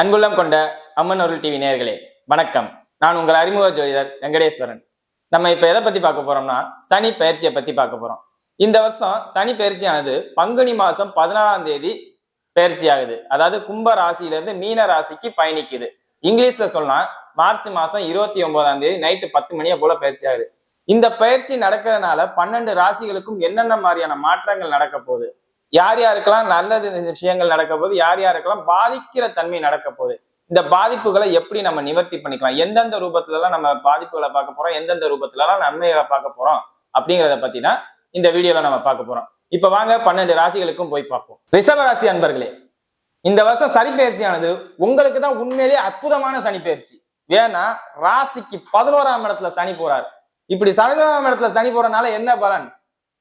அன்புள்ளம் கொண்ட அம்மன் அருள் டிவி நேயர்களே வணக்கம். நான் உங்கள் அறிமுக ஜோதிடர் வெங்கடேஸ்வரன். நம்ம இப்ப எதை பத்தி பார்க்க போறோம்னா சனி பயிற்சியை பத்தி பார்க்க போறோம். இந்த வருஷம் சனி பயிற்சியானது பங்குனி மாசம் 14ஆம் தேதி பயிற்சி ஆகுது. அதாவது கும்ப ராசியிலிருந்து மீன ராசிக்கு பயணிக்குது. இங்கிலீஷ்ல சொன்னா மார்ச் மாசம் 29ஆம் தேதி நைட்டு 10 மணியை போல பயிற்சி ஆகுது. இந்த பயிற்சி நடக்கிறதுனால 12 ராசிகளுக்கும் என்னென்ன மாதிரியான மாற்றங்கள் நடக்க போகுது, யார் யாருக்கெல்லாம் நல்லது விஷயங்கள் நடக்க போகுது, யார் யாருக்கெல்லாம் பாதிக்கிற தன்மை நடக்க போகுது, இந்த பாதிப்புகளை எப்படி நம்ம நிவர்த்தி பண்ணிக்கலாம், எந்தெந்த ரூபத்துல எல்லாம் நம்ம பாதிப்புகளை பார்க்க போறோம், எந்தெந்த ரூபத்துல எல்லாம் நன்மைகளை பார்க்க போறோம் அப்படிங்கிறத பத்தி தான் இந்த வீடியோல நம்ம பார்க்க போறோம். இப்ப வாங்க 12 ராசிகளுக்கும் போய் பார்ப்போம். ரிஷப ராசி அன்பர்களே, இந்த வருஷம் சனி பயிற்சியானது உங்களுக்கு தான் உண்மையிலேயே அற்புதமான சனி பயிற்சி. ஏன்னா ராசிக்கு 11ஆம் இடத்துல சனி போறாரு. இப்படி 11ஆம் இடத்துல சனி போறதுனால என்ன பலன்?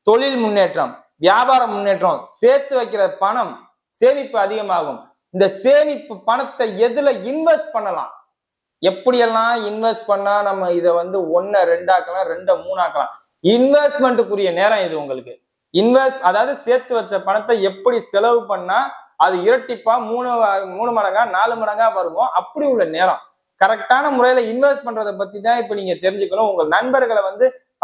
தொழில் முன்னேற்றம், வியாபார முன்னேற்றம், சேர்த்து வைக்கிற பணம் சேமிப்பு அதிகமாகும். இந்த சேமிப்பு பணத்தை எதுல இன்வெஸ்ட் பண்ணலாம், எப்படியெல்லாம் இன்வெஸ்ட் பண்ணா நம்ம இதை 1 2 ஆக்கலாம், 2 3 ஆக்கலாம். இன்வெஸ்ட்மெண்ட்டுக்குரிய நேரம் இது உங்களுக்கு. அதாவது சேர்த்து வச்ச பணத்தை எப்படி செலவு பண்ணா அது இரட்டிப்பா 3 மடங்கா 4 மடங்கா வருமோ அப்படி உள்ள நேரம். கரெக்டான முறையில இன்வெஸ்ட் பண்றதை பத்தி தான் இப்ப நீங்க தெரிஞ்சுக்கணும். உங்க நண்பர்களை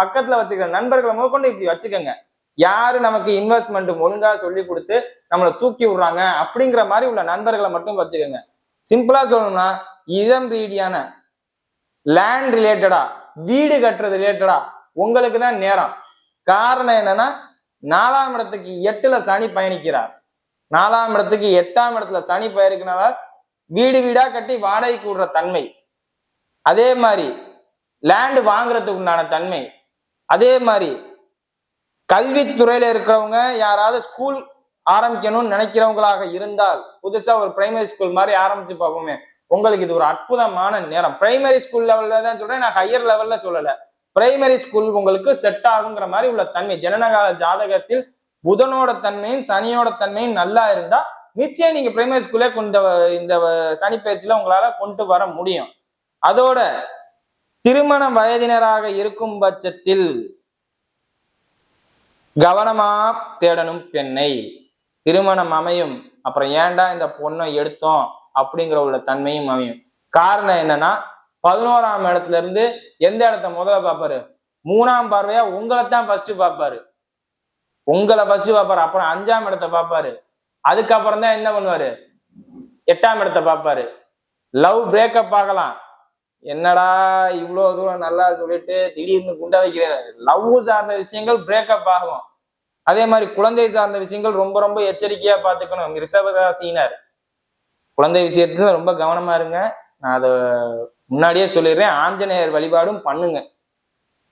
பக்கத்துல வச்சுக்கிற நண்பர்களை முதற்கொண்டு இப்படி வச்சுக்கோங்க. யாரு நமக்கு இன்வெஸ்ட்மெண்ட் ஒழுங்கா சொல்லி கொடுத்து நம்மளை தூக்கி விடுறாங்க அப்படிங்கிற மாதிரி உள்ள நண்பர்களை மட்டும் வச்சுக்கோங்க. சிம்பிளா சொல்லணும்னா இதம் ரீதியான லேண்ட் ரிலேட்டடா, வீடு கட்டுறது ரிலேட்டடா உங்களுக்கு தான் நேரம். காரணம் என்னன்னா 4ஆம் இடத்துக்கு 8ல சனி பயணிக்கிறார். 4ஆம் இடத்துக்கு 8ஆம் இடத்துல சனி பயணிக்கிறனால வீடு வீடா கட்டி வாடகைக்கு விடுற தன்மை, அதே மாதிரி லேண்ட் வாங்குறதுக்கு உண்டான தன்மை, அதே மாதிரி கல்வித்துறையில இருக்கிறவங்க யாராவது ஸ்கூல் ஆரம்பிக்கணும்னு நினைக்கிறவங்களாக இருந்தால் புதுசா ஒரு பிரைமரி ஸ்கூல் மாதிரி ஆரம்பிச்சு பார்ப்போமே, உங்களுக்கு இது ஒரு அற்புதமான நேரம். பிரைமரி ஸ்கூல் லெவல்ல தான் சொல்றேன், நான் ஹையர் லெவல்ல சொல்லல. பிரைமரி ஸ்கூல் உங்களுக்கு செட் ஆகுங்கிற மாதிரி உள்ள தன்மை ஜனனகால ஜாதகத்தில் புதனோட தன்மையும் சனியோட தன்மையும் நல்லா இருந்தா நிச்சயம் நீங்க பிரைமரி ஸ்கூல்லே இந்த சனி பயிற்சியில உங்களால கொண்டு வர முடியும். அதோட திருமண வயதினராக இருக்கும் பட்சத்தில் கவனமா தேடணும் பெண்ணை. திருமணம் அமையும், அப்புறம் ஏன்டா இந்த பொண்ணை எடுத்தோம் அப்படிங்கிற உள்ள தன்மையும் அமையும். காரணம் என்னன்னா 11ஆம் இடத்துல இருந்து எந்த இடத்த முதல்ல பார்ப்பாரு? 3ஆம் பார்வையா உங்களைத்தான் ஃபர்ஸ்ட் பார்ப்பாரு. உங்களை ஃபர்ஸ்ட் பார்ப்பாரு, அப்புறம் 5ஆம் இடத்தை பார்ப்பாரு, அதுக்கப்புறம் தான் என்ன பண்ணுவாரு? 8ஆம் இடத்தை பார்ப்பாரு. லவ் பிரேக்கப் ஆகலாம். என்னடா இவ்வளவு தூரம் நல்லா சொல்லிட்டு திடீர்னு குண்டா வைக்கிறேன். லவ் சார்ந்த விஷயங்கள் பிரேக்கப் ஆகும். அதே மாதிரி குழந்தை சார்ந்த விஷயங்கள் ரொம்ப ரொம்ப எச்சரிக்கையா பார்த்துக்கணும். ரிஷபராசினர் குழந்தை விஷயத்துல ரொம்ப கவனமா இருங்க. நான் அதை முன்னாடியே சொல்லிடுறேன். ஆஞ்சநேயர் வழிபாடும் பண்ணுங்க.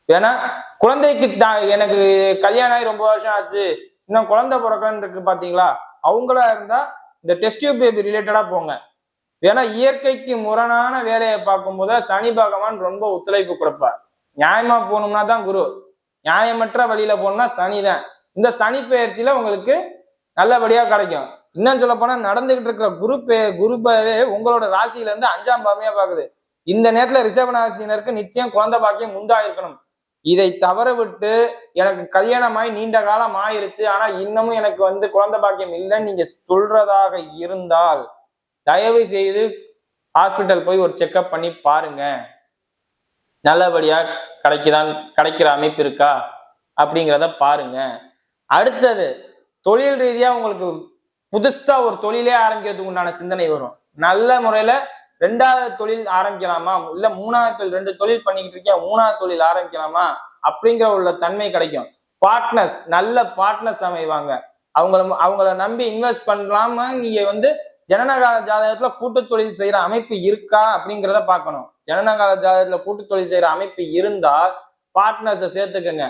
ஏன்னா குழந்தைக்கு எனக்கு கல்யாணம் ஆகி ரொம்ப வருஷம் ஆச்சு, இன்னும் குழந்தை பிறக்கன்னு இருக்கு பாத்தீங்களா, அவங்களா இருந்தா இந்த டெஸ்ட் டியூப் பேபி ரிலேட்டடா போங்க. ஏன்னா இயற்கைக்கு முரணான வேலையை பார்க்கும் போது சனி பகவான் ரொம்ப ஒத்துழைப்பு கொடுப்பார். நியாயமா போகணும்னா தான் குரு, நியாயமற்ற வழியில போகணும்னா சனி தான். இந்த சனி பயிற்சியில உங்களுக்கு நல்லபடியா கிடைக்கும். இன்னும் சொல்ல போனா நடந்துகிட்டு இருக்கிற குருவே உங்களோட ராசியில இருந்து 5ஆம் பார்வையா பாக்குது. இந்த நேரத்துல ரிஷபராசினருக்கு நிச்சயம் குழந்தை பாக்கியம் உண்டாயிருக்கணும். இதை தவற விட்டு எனக்கு கல்யாணமாய் நீண்ட காலம் ஆயிருச்சு ஆனா இன்னமும் எனக்கு குழந்தை பாக்கியம் இல்லைன்னு நீங்க சொல்றதாக இருந்தால் தயவு செய்து ஹாஸ்பிட்டல் போய் ஒரு செக்அப் பண்ணி பாருங்க. நல்லபடியா கிடைக்கிற அமைப்பு இருக்கா அப்படிங்கிறத பாருங்க. அடுத்தது தொழில் ரீதியா உங்களுக்கு புதுசா ஒரு தொழிலே ஆரம்பிக்கிறதுக்கு உண்டான சிந்தனை வரும். நல்ல முறையில 2வது தொழில் ஆரம்பிக்கலாமா, இல்ல 3வது தொழில், 2 தொழில் பண்ணிக்கிட்டு இருக்கேன் 3வது தொழில் ஆரம்பிக்கலாமா அப்படிங்கிற உள்ள தன்மை கிடைக்கும். பார்ட்னர்ஸ், நல்ல பார்ட்னர்ஸ் அமைவாங்க. அவங்கள நம்பி இன்வெஸ்ட் பண்ணலாமா. நீங்க ஜனனகால ஜாதகத்துல கூட்டு தொழில் செய்யற அமைப்பு இருக்கா அப்படிங்கிறத பார்க்கணும். ஜனனகால ஜாதகத்துல கூட்டு தொழில் செய்யற அமைப்பு இருந்தா பார்ட்னர்ஸை சேர்த்துக்கங்க.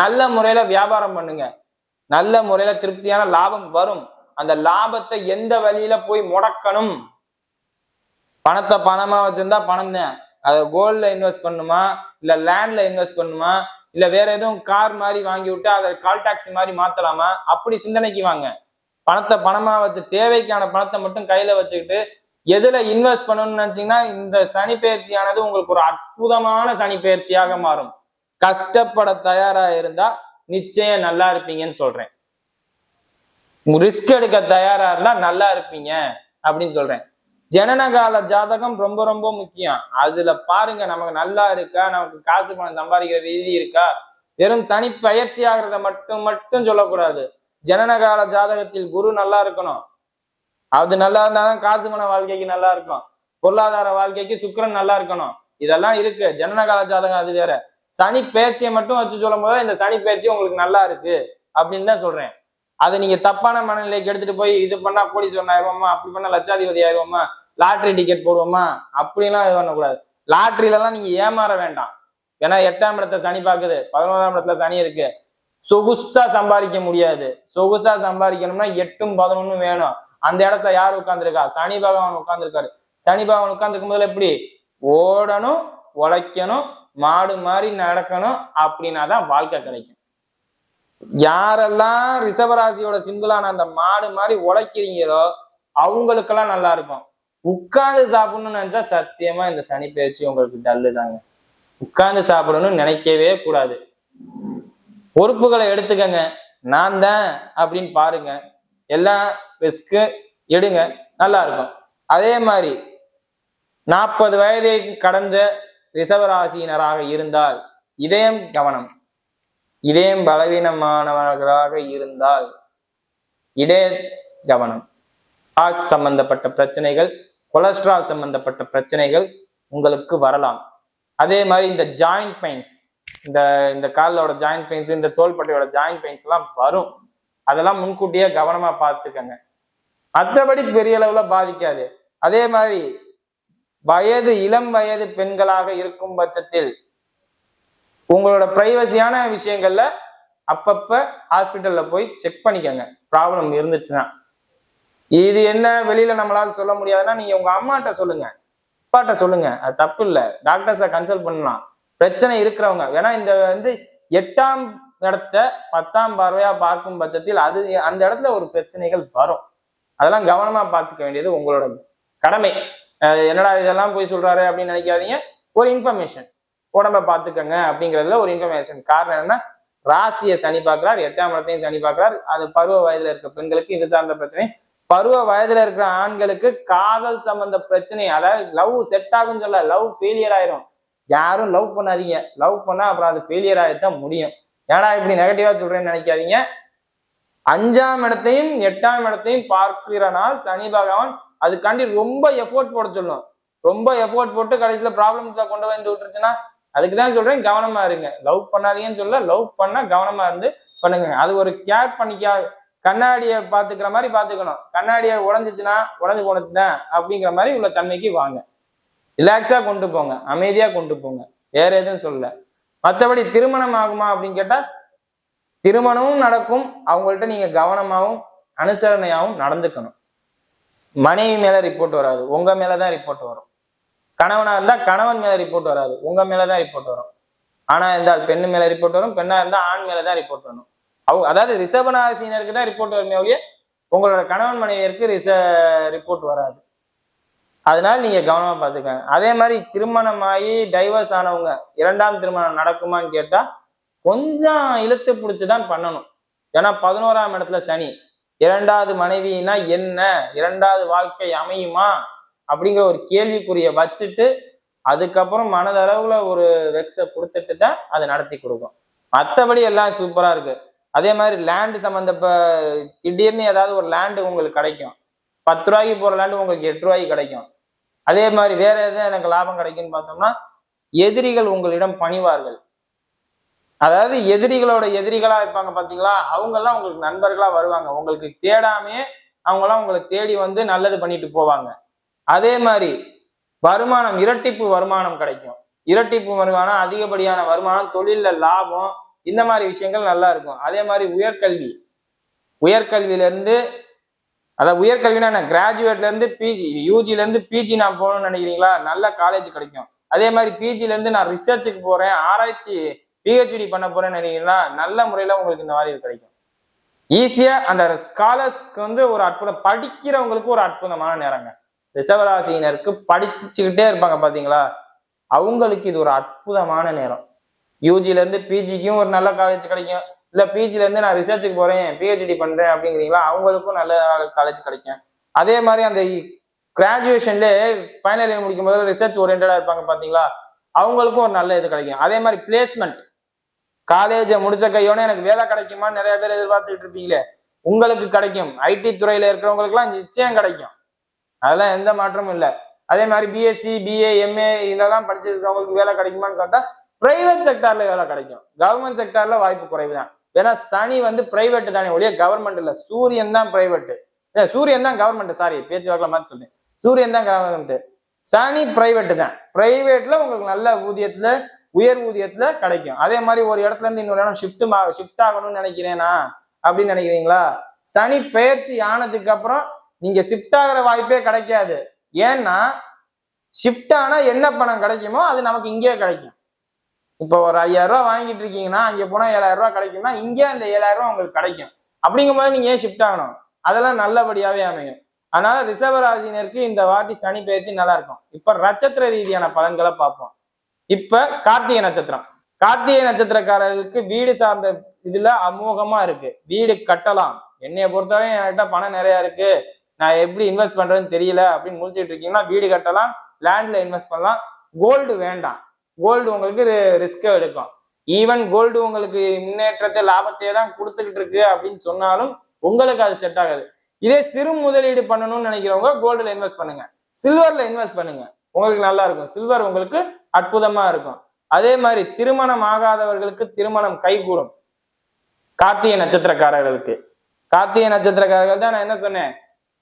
நல்ல முறையில வியாபாரம் பண்ணுங்க. நல்ல முறையில திருப்தியான லாபம் வரும். அந்த லாபத்தை எந்த வழியில போய் முடக்கணும்? பணத்தை பணமா வச்சிருந்தா பணம் தான். அதை கோல்ட்ல இன்வெஸ்ட் பண்ணுமா, இல்ல லேண்ட்ல இன்வெஸ்ட் பண்ணுமா, இல்ல வேற எதுவும் கார் மாதிரி வாங்கி விட்டு அதை கால் டாக்ஸி மாதிரி மாத்தலாமா, அப்படி சிந்தனைக்கு வாங்க. பணத்தை பணமா வச்சு தேவைக்கான பணத்தை மட்டும் கையில வச்சுக்கிட்டு எதுல இன்வெஸ்ட் பண்ணணும்னு நினைச்சீங்கன்னா இந்த சனி பயிற்சியானது உங்களுக்கு ஒரு அற்புதமான சனி பயிற்சியாக மாறும். கஷ்டப்பட தயாரா இருந்தா நிச்சயம் நல்லா இருப்பீங்கன்னு சொல்றேன். ரிஸ்க் எடுக்க தயாரா இருந்தா நல்லா இருப்பீங்க அப்படின்னு சொல்றேன். ஜனனகால ஜாதகம் ரொம்ப ரொம்ப முக்கியம். அதுல பாருங்க நமக்கு நல்லா இருக்கா, நமக்கு காசு பணம் சம்பாதிக்கிற ரீதி இருக்கா, வெறும் சனி பயிற்சி ஆகிறத மட்டும் மட்டும் சொல்லக்கூடாது. ஜனனகால ஜாதகத்தில் குரு நல்லா இருக்கணும். அது நல்லா இருந்தாதான் காசு பண வாழ்க்கைக்கு நல்லா இருக்கும். பொருளாதார வாழ்க்கைக்கு சுக்கிரன் நல்லா இருக்கணும். இதெல்லாம் இருக்கு. ஜனனகால ஜாதகம் அது வேற. சனி பயிற்சியை மட்டும் வச்சு சொல்லும் போது இந்த சனி பயிற்சி உங்களுக்கு நல்லா இருக்கு அப்படின்னு தான் சொல்றேன். அதை நீங்க தப்பான மனநிலைக்கு எடுத்துட்டு போய் இது பண்ணா கோடீஸ்வரன் ஆயிடுவோமா, அப்படி பண்ணா லட்சாதிபதி ஆயிடுவோமா, லாட்ரி டிக்கெட் போடுவோமா, அப்படிலாம் இது பண்ணக்கூடாது. லாட்ரில எல்லாம் நீங்க ஏமாற வேண்டாம். ஏன்னா 8ஆம் இடத்தை சனி பாக்குது, 11ஆம் இடத்துல சனி இருக்கு. சொகுசா சம்பாதிக்க முடியாது. சொகுசா சம்பாதிக்கணும்னா 8ம் 11ம் வேணும். அந்த இடத்துல யார் உட்கார்ந்துருக்கா? சனி பகவான் உட்கார்ந்துருக்காரு. சனி பகவான் உட்கார்ந்துருக்கும் போதுல எப்படி ஓடணும், உழைக்கணும், மாடு மாதிரி நடக்கணும், அப்படின்னாதான் வாழ்க்கை கிடைக்கும். யாரெல்லாம் ரிஷபராசியோட சிம்பிளான அந்த மாடு மாதிரி உழைக்கிறீங்களோ அவங்களுக்கெல்லாம் நல்லா இருக்கும். உட்கார்ந்து சாப்பிடணும்னு நினைச்சா சத்தியமா இந்த சனி பயிற்சி உங்களுக்கு டல்லு தாங்க. உட்கார்ந்து சாப்பிடணும்னு நினைக்கவே கூடாது. பொறுப்புகளை எடுத்துக்கங்க. நான் தான் அப்படின்னு பாருங்க. எல்லாம் ரிஸ்க்கு எடுங்க, நல்லா இருக்கும். அதே மாதிரி 40 வயதை கடந்த ரிஷபராசியினராக இருந்தால் இதயம் கவனம். இதயம் பலவீனமானவர்களாக இருந்தால் இதய கவனம். ஹார்ட் சம்பந்தப்பட்ட பிரச்சனைகள், கொலஸ்ட்ரால் சம்பந்தப்பட்ட பிரச்சனைகள் உங்களுக்கு வரலாம். அதே மாதிரி இந்த ஜாயிண்ட் பெயின்ஸ், இந்த காலோட ஜாயிண்ட் பெயின்ஸ், இந்த தோள்பட்டையோட ஜாயிண்ட் பெயின்ஸ் எல்லாம் வரும். அதெல்லாம் முன்கூட்டியே கவனமா பார்த்துக்கங்க. மற்றபடி பெரிய அளவுல பாதிக்காது. அதே மாதிரி இளம் வயது பெண்களாக இருக்கும் பட்சத்தில் உங்களோட பிரைவசியான விஷயங்கள்ல அப்பப்ப ஹாஸ்பிட்டல்ல போய் செக் பண்ணிக்கோங்க. ப்ராப்ளம் இருந்துச்சுன்னா, இது என்ன வெளியில நம்மளால சொல்ல முடியாதுன்னா நீங்க உங்க அம்மாட்ட சொல்லுங்க, அப்பாட்ட சொல்லுங்க. அது தப்பு இல்லை. டாக்டர்ஸை கன்சல்ட் பண்ணலாம். பிரச்சனை இருக்கிறவங்க வேணா இந்த 8ஆம் இடத்தை 10ஆம் பார்வையா பார்க்கும் பட்சத்தில் அது அந்த இடத்துல ஒரு பிரச்சனைகள் வரும். அதெல்லாம் கவனமா பார்த்துக்க வேண்டியது உங்களோட கடமை. என்னடா இதெல்லாம் போய் சொல்றாரு அப்படின்னு நினைக்காதீங்க. ஒரு இன்ஃபர்மேஷன், உடம்ப பார்த்துக்கங்க அப்படிங்கிறதுல ஒரு இன்ஃபர்மேஷன். காரணம் என்னன்னா ராசியை சனி பார்க்கிறார், 8ஆம் இடத்தையும் சனி பார்க்கிறார். அது பருவ வயதுல இருக்க பெண்களுக்கு இது சார்ந்த பிரச்சனை. பருவ வயதுல இருக்கிற ஆண்களுக்கு காதல் சம்பந்த பிரச்சனை, அதாவது லவ் செட் ஆகும்னு சொல்ல, லவ் ஃபெயிலியர் ஆயிரும். யாரும் லவ் பண்ணாதீங்க. லவ் பண்ணா அப்புறம் அது ஃபெயிலியர் ஆகிதான் முடியும். ஏன்னா இப்படி நெகட்டிவா சொல்றேன்னு நினைக்காதீங்க. 5ஆம் இடத்தையும் 8ஆம் இடத்தையும் பார்க்கிற நாள் சனி பகவான் அதுக்காண்டி ரொம்ப எஃபோர்ட் போட சொல்லணும். ரொம்ப எஃபோர்ட் போட்டு கடைசியில ப்ராப்ளம்ஸை கொண்டு வந்து விட்டுருச்சுன்னா அதுக்குதான் சொல்றேன் கவனமா இருங்க. லவ் பண்ணாதீங்கன்னு சொல்ல, லவ் பண்ணா கவனமா இருந்து பண்ணுங்க. அது ஒரு கேர் பண்ணிக்கா. கண்ணாடியை பாத்துக்கிற மாதிரி பாத்துக்கணும். கண்ணாடியை உடஞ்சு போனச்சுதான் அப்படிங்கிற மாதிரி உள்ள தன்மைக்கு வாங்க. ரிலாக்ஸா கொண்டு போங்க, அமைதியா கொண்டு போங்க. வேற எதுவும் சொல்லல. மற்றபடி திருமணம் ஆகுமா அப்படின்னு கேட்டா திருமணமும் நடக்கும். அவங்கள்ட்ட நீங்க கவனமாகவும் அனுசரணையாகவும் நடந்துக்கணும். மனைவி மேல ரிப்போர்ட் வராது, உங்க மேலதான் ரிப்போர்ட் வரும். கணவனா இருந்தா கணவன் மேல ரிப்போர்ட் வராது, உங்க மேலதான் ரிப்போர்ட் வரும். ஆனா இருந்தால் பெண்ணு மேல ரிப்போர்ட் வரும், பெண்ணா இருந்தா ஆண் மேலதான் ரிப்போர்ட் வரும். அதாவது ரிஷபராசினருக்கு தான் ரிப்போர்ட் வருமே ஒழிய உங்களோட கணவன் மனைவியருக்கு ரிப்போர்ட் வராது. அதனால நீங்க கவனமா பார்த்துக்கங்க. அதே மாதிரி திருமணமாகி டைவர்ஸ் ஆனவங்க 2ஆம் திருமணம் நடக்குமான்னு கேட்டா கொஞ்சம் இழுத்து பிடிச்சுதான் பண்ணணும். ஏன்னா 11ஆம் இடத்துல சனி. 2வது மனைவினா என்ன, 2வது வாழ்க்கை அமையுமா அப்படிங்கிற ஒரு கேள்விக்குரிய வச்சுட்டு அதுக்கப்புறம் மனதளவுல ஒரு வெக்ஸை கொடுத்துட்டு தான் அதை நடத்தி கொடுக்கும். மற்றபடி எல்லாம் சூப்பரா இருக்கு. அதே மாதிரி லேண்டு திடீர்னு ஏதாவது ஒரு லேண்டு உங்களுக்கு கிடைக்கும். 10 ரூபாய்க்கு போற லேண்டு உங்களுக்கு 8 ரூபாய்க்கு கிடைக்கும். அதே மாதிரி வேற எதுவும் எனக்கு லாபம் கிடைக்கும்னு பார்த்தோம்னா எதிரிகள் உங்களிடம் பணிவார்கள். அதாவது எதிரிகளோட எதிரிகளா இருப்பாங்க பாத்தீங்களா, அவங்க எல்லாம் உங்களுக்கு நண்பர்களா வருவாங்க. உங்களுக்கு தேடாமே அவங்கெல்லாம் உங்களை தேடி வந்து நல்லது பண்ணிட்டு போவாங்க. அதே மாதிரி வருமானம், இரட்டிப்பு வருமானம் கிடைக்கும். இரட்டிப்பு வருமானம், அதிகப்படியான வருமானம், தொழில்ல லாபம், இந்த மாதிரி விஷயங்கள் நல்லா இருக்கும். அதே மாதிரி உயர்கல்வியில இருந்து, அதாவது உயர்கல்வினா என்ன, கிராஜுவேட்ல இருந்து பிஜி, யூஜில இருந்து பிஜி நான் போகணும்னு நினைக்கிறீங்களா, நல்ல காலேஜ் கிடைக்கும். அதே மாதிரி பிஜில இருந்து நான் ரிசர்ச்சுக்கு போறேன், ஆராய்ச்சி பிஹெச்டி பண்ண போறேன்னு நினைக்கிறீங்களா, நல்ல முறையில உங்களுக்கு இந்த மாதிரி கிடைக்கும். ஈஸியா அந்த ஸ்காலர்ஸ்க்கு வந்து ஒரு அற்புதம், படிக்கிறவங்களுக்கு ஒரு அற்புதமான நேரங்க. ரிஷபராசினருக்கு படிச்சுக்கிட்டே இருப்பாங்க பாத்தீங்களா, அவங்களுக்கு இது ஒரு அற்புதமான நேரம். யூஜில இருந்து பிஜிக்கும் ஒரு நல்ல காலேஜ் கிடைக்கும். இல்ல பிஜில இருந்து நான் ரிசர்ச்சுக்கு போறேன், பிஹெச்டி பண்றேன் அப்படிங்கிறீங்களா, அவங்களுக்கும் நல்ல காலேஜ் கிடைக்கும். அதே மாதிரி அந்த கிராஜுவேஷன்ல ஃபைனல் இயர் முடிக்கும் போது ரிசர்ச் ஓரியன்டா இருப்பாங்க பாத்தீங்களா, அவங்களுக்கும் ஒரு நல்ல இது கிடைக்கும். அதே மாதிரி பிளேஸ்மெண்ட், காலேஜை முடிச்ச கையோட எனக்கு வேலை கிடைக்குமான்னு நிறைய பேர் எதிர்பார்த்துட்டு இருப்பீங்களே, உங்களுக்கு கிடைக்கும். ஐடி துறையில இருக்கிறவங்களுக்கு எல்லாம் நிச்சயம் கிடைக்கும், அதெல்லாம் எந்த மாற்றமும் இல்லை. அதே மாதிரி பிஎஸ்சி பிஏ எம்ஏ இதெல்லாம் படிச்சிருக்கிறவங்களுக்கு வேலை கிடைக்குமான்னு கேட்டா பிரைவேட் செக்டார்ல வேலை கிடைக்கும். கவர்மெண்ட் செக்டார்ல வாய்ப்பு குறைவு தான். ஏன்னா சனி வந்து பிரைவேட் தானே ஒழிய கவர்மெண்ட் இல்ல. சூரியன் தான் பிரைவேட், சூரியன் தான் கவர்மெண்ட். சாரி, பேச்சுவாக்கில் மாத்தி சொல்றேன். சூரியன் தான் கவர்மெண்ட், சனி பிரைவேட் தான். பிரைவேட்ல உங்களுக்கு நல்ல ஊதியத்துல, உயர் ஊதியத்துல கிடைக்கும். அதே மாதிரி ஒரு இடத்துல இருந்து இன்னொரு இடம் ஷிஃப்ட் ஆகணும்னு நினைக்கிறேனா அப்படின்னு நினைக்கிறீங்களா, சனி பெயர்ச்சி ஆனதுக்கு அப்புறம் நீங்க ஷிஃப்ட் ஆகிற வாய்ப்பே கிடைக்காது. ஏன்னா ஷிஃப்ட் ஆனா என்ன பணம் கிடைக்குமோ அது நமக்கு இங்கே கிடைக்கும். இப்போ ஒரு 5000 ரூபாய் வாங்கிட்டு இருக்கீங்கன்னா அங்கே போனா 7000 ரூபாய் கிடைக்கும்னா இங்கே அந்த 7000 ரூபாய் உங்களுக்கு கிடைக்கும். அப்படிங்கும் போது நீங்க ஏன் ஷிஃப்ட் ஆகணும்? அதெல்லாம் நல்லபடியாவே அமையும். அதனால ரிஷப ராசினருக்கு இந்த வாட்டி சனி பயிற்சி நல்லா இருக்கும். இப்ப நட்சத்திர ரீதியான பலன்களை பார்ப்போம். இப்ப கார்த்திகை நட்சத்திரம், கார்த்திகை நட்சத்திரக்காரர்களுக்கு வீடு சார்ந்த இதுல அமோகமா இருக்கு. வீடு கட்டலாம். என்னைய பொறுத்தவரை என்கிட்ட பணம் நிறைய இருக்கு, நான் எப்படி இன்வெஸ்ட் பண்றதுன்னு தெரியல அப்படின்னு முடிச்சுட்டு இருக்கீங்கன்னா வீடு கட்டலாம், லேண்ட்ல இன்வெஸ்ட் பண்ணலாம். கோல்டு வேண்டாம், கோல்டு உங்களுக்கு ரிஸ்க் எடுக்கும். ஈவன் கோல்டு உங்களுக்கு முன்னேற்றத்தை லாபத்தையே தான் கொடுத்துக்கிட்டு இருக்கு அப்படின்னு சொன்னாலும் உங்களுக்கு அது செட் ஆகாது. இதே சிறு முதலீடு பண்ணணும்னு நினைக்கிறவங்க கோல்டுல இன்வெஸ்ட் பண்ணுங்க, சில்வர்ல இன்வெஸ்ட் பண்ணுங்க, உங்களுக்கு நல்லா இருக்கும். சில்வர் உங்களுக்கு அற்புதமா இருக்கும். அதே மாதிரி திருமணம் ஆகாதவர்களுக்கு திருமணம் கைகூடும். கார்த்திகை நட்சத்திரக்காரர்களுக்கு, கார்த்திகை நட்சத்திரக்காரர்கள் தான் நான் என்ன சொன்னேன்,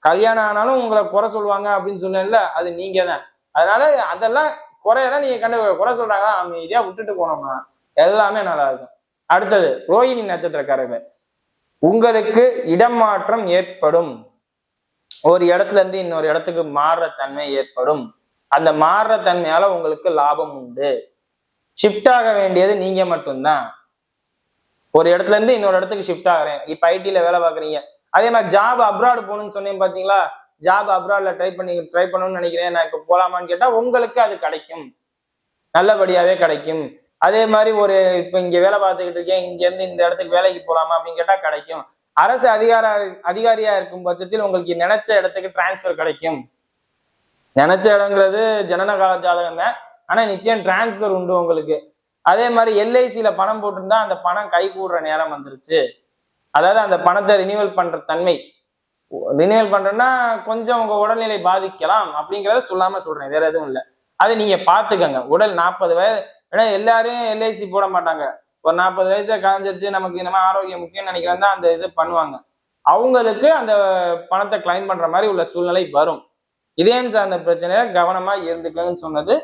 கல்யாணம் ஆனாலும் உங்களை குறை சொல்லுவாங்க அப்படின்னு சொன்னேன்ல, அது நீங்க தான். அதனால அதெல்லாம் குறையெல்லாம் நீங்க குறை சொல்றாங்களா அமைதியா விட்டுட்டு போனோம்னா எல்லாமே நல்லா இருக்கும். அடுத்தது ரோஹிணி நட்சத்திரக்காரர்கள், உங்களுக்கு இடமாற்றம் ஏற்படும். ஒரு இடத்துல இருந்து இன்னொரு இடத்துக்கு மாறுற தன்மை ஏற்படும். அந்த மாறுற தன்மையால உங்களுக்கு லாபம் உண்டு. ஷிஃப்ட் ஆக வேண்டியது நீங்க மட்டும்தான். ஒரு இடத்துல இருந்து இன்னொரு இடத்துக்கு ஷிஃப்ட் ஆகிறேன். இப்ப ஐடில வேலை பார்க்குறீங்க, அதே மாதிரி ஜாப் அப்ராட் போகணும்னு சொன்னேன் பாத்தீங்களா, ஜாப் அப்ராட்ல ட்ரை பண்ணணும்னு நினைக்கிறேன், நான் இப்ப போலாமான்னு கேட்டா உங்களுக்கு அது கிடைக்கும், நல்லபடியாவே கிடைக்கும். அதே மாதிரி ஒரு இப்ப இங்க வேலை பார்த்துக்கிட்டு இருக்கேன், இங்க இருந்து இந்த இடத்துக்கு வேலைக்கு போலாமா அப்படின்னு கேட்டா கிடைக்கும். அரசு அதிகாரியா இருக்கும் பட்சத்தில் உங்களுக்கு நினைச்ச இடத்துக்கு டிரான்ஸ்பர் கிடைக்கும். நினைச்ச இடங்கிறது ஜனனகால ஜாதகம் தான், ஆனா நிச்சயம் டிரான்ஸ்பர் உண்டு உங்களுக்கு. அதே மாதிரி எல்ஐசியில பணம் போட்டிருந்தா அந்த பணம் கை கூடுற நேரம் வந்துருச்சு. அதாவது அந்த பணத்தை ரினியூவல் பண்ற தன்மை, ரினியூவல் பண்றேன்னா கொஞ்சம் உங்க உடல்நிலை பாதிக்கலாம் அப்படிங்கிறத சொல்லாம சொல்றேன், வேற எதுவும் இல்லை. அது நீங்க பாத்துக்கங்க. உடல் 40 வயது, ஏன்னா எல்லாரும் எல்ஐசி போட மாட்டாங்க. ஒரு 40 வயசை கலைஞ்சிருச்சு, நமக்கு இந்த மாதிரி ஆரோக்கியம் முக்கியம்னு நினைக்கிறேன் தான் அந்த இது பண்ணுவாங்க. அவங்களுக்கு அந்த பணத்தை கிளைம் பண்ற மாதிரி உள்ள சூழ்நிலை வரும். இதயம் சார்ந்த பிரச்சனையில கவனமா இருந்துக்கன்னு சொன்னது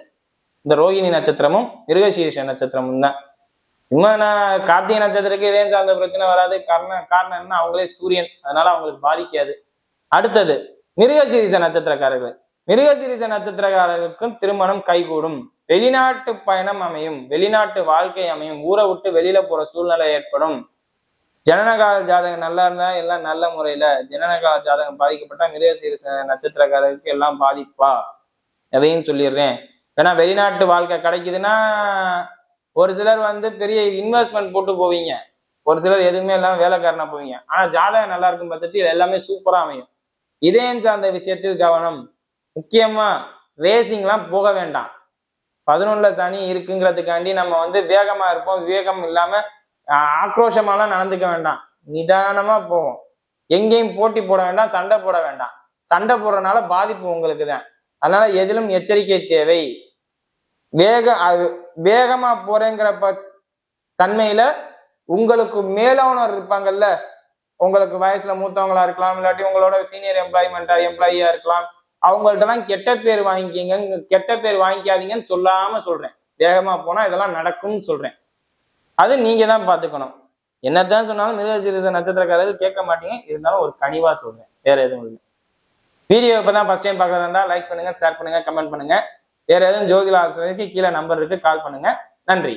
இந்த ரோகிணி நட்சத்திரமும் மிருகசீரிஷ நட்சத்திரமும் தான். சும்மா நான் கார்த்திகை நட்சத்திரத்துக்கு இதயம் சார்ந்த பிரச்சனை வராது. காரணம் என்ன, அவங்களே சூரியன், அதனால அவங்களுக்கு பாதிக்காது. அடுத்தது மிருகசீரிஷ நட்சத்திரக்காரர்கள், மிருகசீரிஷ நட்சத்திரக்காரர்களுக்கும் திருமணம் கைகூடும். வெளிநாட்டு பயணம் அமையும், வெளிநாட்டு வாழ்க்கை அமையும், ஊரை விட்டு வெளியில போற சூழ்நிலை ஏற்படும். ஜனனகால ஜாதகம் நல்லா இருந்தா எல்லாம் நல்ல முறையில, ஜனனகால ஜாதகம் பாதிக்கப்பட்டா மிருகசீரிஷ நட்சத்திரக்காரருக்கு எல்லாம் பாதிப்பா, எதையும் சொல்லிடுறேன். ஏன்னா வெளிநாட்டு வாழ்க்கை கிடைக்குதுன்னா ஒரு சிலர் வந்து பெரிய இன்வெஸ்ட்மெண்ட் போட்டு போவீங்க, ஒரு சிலர் எதுவுமே இல்லாம வேலைக்காரனா போவீங்க. ஆனா ஜாதகம் நல்லா இருக்கும் பட்சத்தில் எல்லாமே சூப்பரா அமையும். இதயம் சார்ந்த விஷயத்தில் கவனம். முக்கியமா ரேசிங்லாம் போக வேண்டாம். 11ல சனி இருக்குங்கிறதுக்காண்டி நம்ம வந்து வேகமா இருப்போம், விவேகம் இல்லாம ஆக்ரோஷமாலாம் நடந்துக்க வேண்டாம், நிதானமா போவோம். எங்கேயும் போட்டி போட வேண்டாம், சண்டை போட வேண்டாம். சண்டை போடுறதுனால பாதிப்பு உங்களுக்கு தான். அதனால எதிலும் எச்சரிக்கை தேவை. வேகமா போறேங்கிற தன்மையில உங்களுக்கு மேலானவர் இருப்பாங்கல்ல, உங்களுக்கு வயசுல மூத்தவங்களா இருக்கலாம், இல்லாட்டி உங்களோட சீனியர் எம்ப்ளாயியா இருக்கலாம், அவங்கள்ட்ட எல்லாம் கெட்ட பேர் வாங்கிக்கிங்க, கெட்ட பேர் வாங்கிக்காதீங்கன்னு சொல்லாம சொல்றேன். வேகமா போனா இதெல்லாம் நடக்கும்னு சொல்றேன். அது நீங்க தான் பாத்துக்கணும். என்னதான் சொன்னாலும் மிருகசீரிஷ நட்சத்திரக்காரர்கள் கேட்க மாட்டீங்க, இருந்தாலும் ஒரு கனிவா சொல்றேன், வேற எதுவும் இல்லை. வீடியோ இப்பதான் ஃபர்ஸ்ட் டைம் பார்க்கறதா இருந்தா லைக் பண்ணுங்க, ஷேர் பண்ணுங்க, கமெண்ட் பண்ணுங்க. வேற எதுவும் ஜோதிட ஆலோசனைக்கு கீழே நம்பர் இருக்கு, கால் பண்ணுங்க. நன்றி.